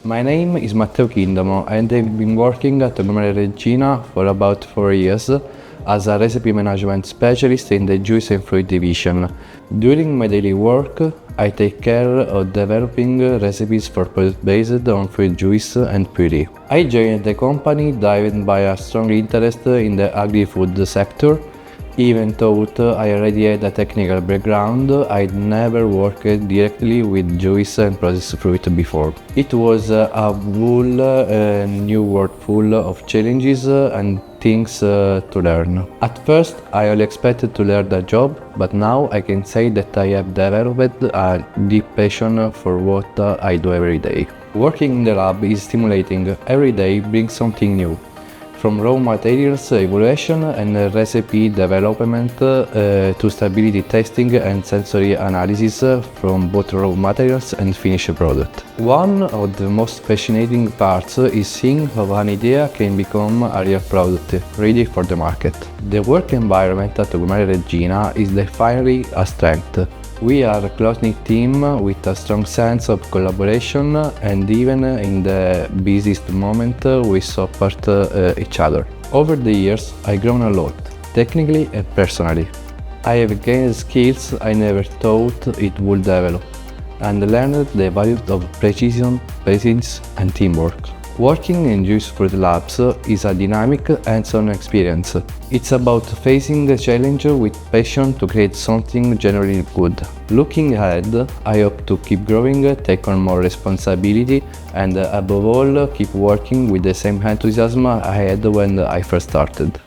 My name is Matteo Chindamo and I've been working at Agrumaria Reggina for about 4 years as a recipe management specialist in the juice and fruit division. During my daily work, I take care of developing recipes for products based on fruit juice and puree. I joined the company driven by a strong interest in the agri-food sector. Even though I already had a technical background, I'd never worked directly with juice and processed fruit before. It was a whole new world full of challenges and things to learn. At first, I only expected to learn the job, but now I can say that I have developed a deep passion for what I do every day. Working in the lab is stimulating. Every day brings something new. From raw materials evaluation and recipe development to stability testing and sensory analysis from both raw materials and finished product. One of the most fascinating parts is seeing how an idea can become a real product ready for the market. The work environment at Agrumaria Reggina is definitely a strength. We are a close-knit team with a strong sense of collaboration, and even in the busiest moment we support each other. Over the years I've grown a lot, technically and personally. I have gained skills I never thought it would develop, and learned the value of precision, patience and teamwork. Working in juice fruit labs is a dynamic hands-on experience. It's about facing a challenge with passion to create something genuinely good. Looking ahead, I hope to keep growing, take on more responsibility, and above all, keep working with the same enthusiasm I had when I first started.